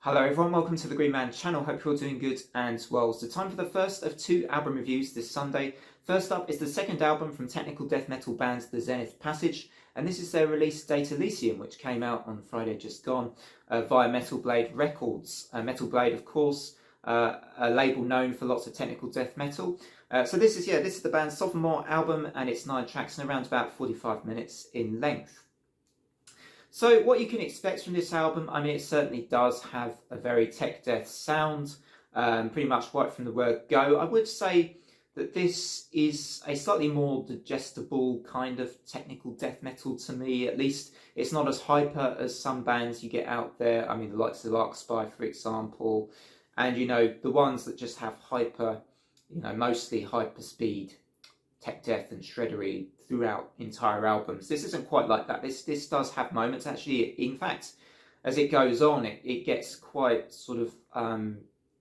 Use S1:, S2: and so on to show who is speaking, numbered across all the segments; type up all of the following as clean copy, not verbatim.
S1: Hello everyone, welcome to the Green Man channel. Hope you're all doing good and well. So time for the first of two album reviews this Sunday. First up is the second album from technical death metal band the Zenith Passage, and this is their release Datalysium, which came out on Friday just gone via Metal Blade Records. Metal Blade, of course, a label known for lots of technical death metal. So this is the band's sophomore album, and it's 9 tracks and around about 45 minutes in length. So what you can expect from this album, I mean, it certainly does have a very tech death sound, pretty much right from the word go. I would say that this is a slightly more digestible kind of technical death metal to me. At least it's not as hyper as some bands you get out there. I mean, the likes of Larkspy, for example, and, you know, the ones that just have hyper, you know, mostly hyper speed tech death and shreddery throughout entire albums. This isn't quite like that. This does have moments, actually. In fact, as it goes on, it gets quite sort of,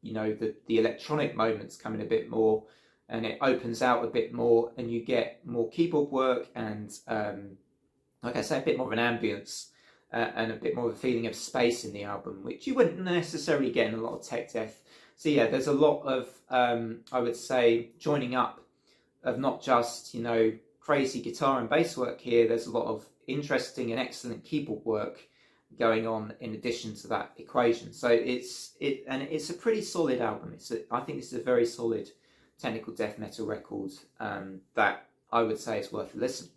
S1: you know, the electronic moments come in a bit more, and it opens out a bit more, and you get more keyboard work and, like I say, a bit more of an ambience and a bit more of a feeling of space in the album, which you wouldn't necessarily get in a lot of tech death. So yeah, there's a lot of, I would say, joining up of not just, you know, crazy guitar and bass work here. There's a lot of interesting and excellent keyboard work going on in addition to that equation. So it's a pretty solid album. I think this is a very solid technical death metal record that I would say is worth a listen.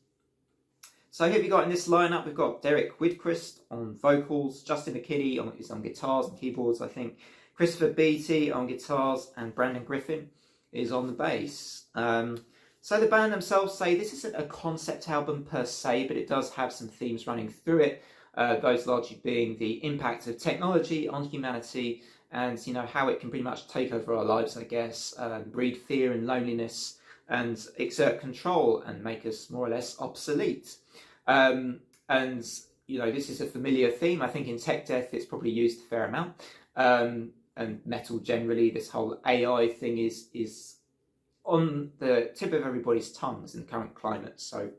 S1: So who have you got in this lineup? We've got Derek Widquist on vocals, Justin McKinney is on guitars and keyboards, I think, Christopher Beatty on guitars, and Brandon Griffin is on the bass. So the band themselves say this isn't a concept album per se, but it does have some themes running through it, those largely being the impact of technology on humanity and, you know, how it can pretty much take over our lives, I guess, breed fear and loneliness and exert control and make us more or less obsolete. And, you know, this is a familiar theme. I think in tech death it's probably used a fair amount. And metal generally, this whole AI thing is on the tip of everybody's tongues in the current climate. So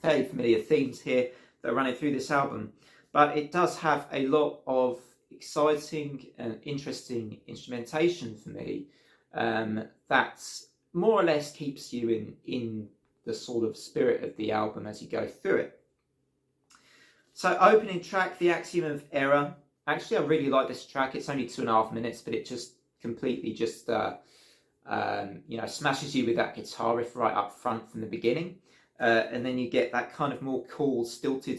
S1: fairly familiar themes here that are running through this album. But it does have a lot of exciting and interesting instrumentation for me that more or less keeps you in the sort of spirit of the album as you go through it. So opening track, The Axiom of Error. Actually, I really like this track. It's only 2.5 minutes, but it just completely just you know, smashes you with that guitar riff right up front from the beginning, and then you get that kind of more cool stilted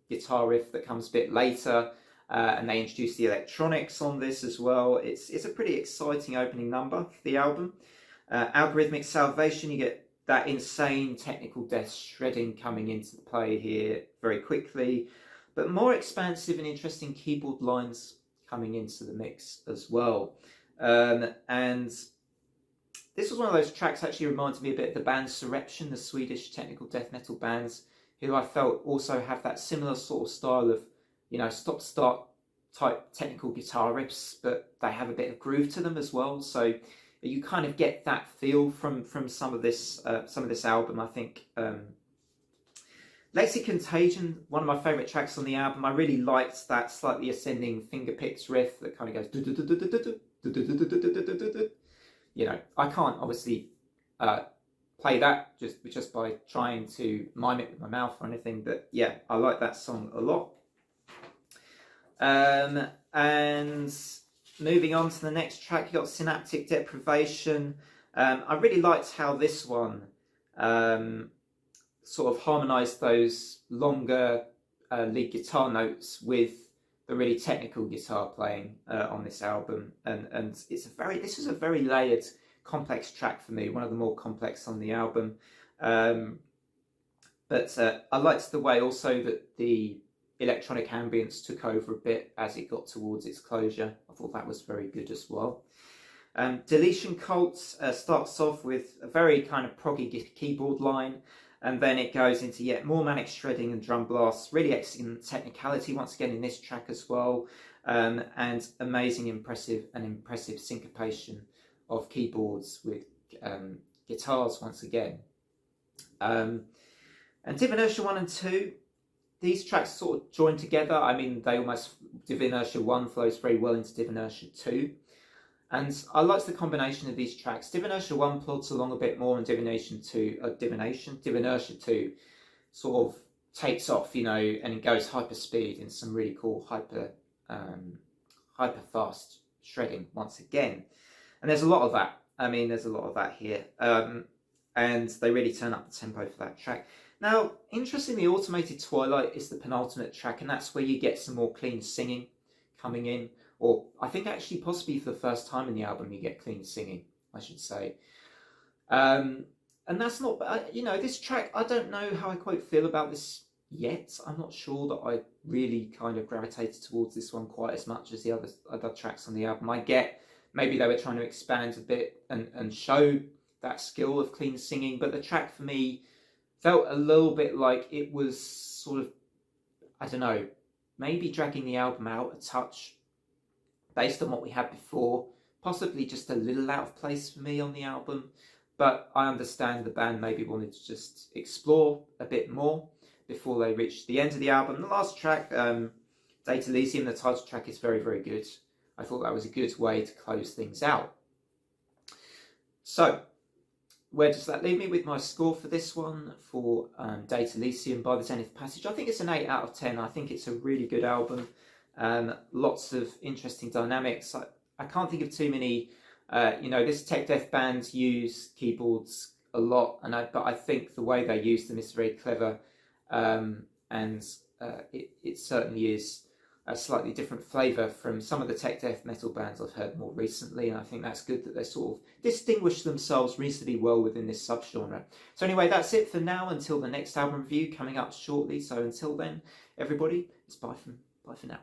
S1: guitar riff that comes a bit later, and they introduce the electronics on this as well. It's a pretty exciting opening number for the album. Algorithmic Salvation, you get that insane technical death shredding coming into play here very quickly, but more expansive and interesting keyboard lines coming into the mix as well. And this was one of those tracks actually reminded me a bit of the band Surreption, the Swedish technical death metal bands, who I felt also have that similar sort of style of, you know, stop-start type technical guitar riffs, but they have a bit of groove to them as well. So you kind of get that feel from some of this album, I think. Lexi Contagion, one of my favourite tracks on the album. I really liked that slightly ascending fingerpicks riff that kind of goes. You know, I can't obviously play that just by trying to mime it with my mouth or anything, but yeah, I like that song a lot. And moving on to the next track, you got Synaptic Deprivation. I really liked how this one sort of harmonised those longer lead guitar notes with the really technical guitar playing on this album, and this is a very layered, complex track for me, one of the more complex on the album. But I liked the way also that the electronic ambience took over a bit as it got towards its closure. I thought that was very good as well. Deletion Cult starts off with a very kind of proggy keyboard line, and then it goes into yet more manic shredding and drum blasts. Really excellent technicality once again in this track as well, and amazing, impressive syncopation of keyboards with guitars once again. And Divinertia 1 and 2, these tracks sort of join together. I mean, they almost Div Inertia 1 flows very well into Div Inertia 2. And I liked the combination of these tracks. Div Inertia 1 plods along a bit more, and Div Inertia 2 sort of takes off, you know, and it goes hyper speed in some really cool hyper fast shredding once again. And there's a lot of that. I mean, there's a lot of that here. And they really turn up the tempo for that track. Now, interestingly, Automated Twilight is the penultimate track, and that's where you get some more clean singing coming in. Or I think actually possibly for the first time in the album you get clean singing, I should say. And that's not, you know, this track, I don't know how I quite feel about this yet. I'm not sure that I really kind of gravitated towards this one quite as much as the other tracks on the album. I get maybe they were trying to expand a bit and show that skill of clean singing, but the track for me felt a little bit like it was sort of, I don't know, maybe dragging the album out a touch based on what we had before, possibly just a little out of place for me on the album, but I understand the band maybe wanted to just explore a bit more before they reached the end of the album. The last track, Datalysium, the title track, is very, very good. I thought that was a good way to close things out. So, where does that leave me with my score for this one, for Datalysium by the Zenith Passage? I think it's an 8 out of 10. I think it's a really good album. Lots of interesting dynamics. I can't think of too many, you know, this tech death band use keyboards a lot, but I think the way they use them is very clever, and it certainly is a slightly different flavour from some of the tech death metal bands I've heard more recently, and I think that's good that they sort of distinguish themselves reasonably well within this subgenre. So anyway, that's it for now until the next album review coming up shortly. So until then, everybody, it's bye for now.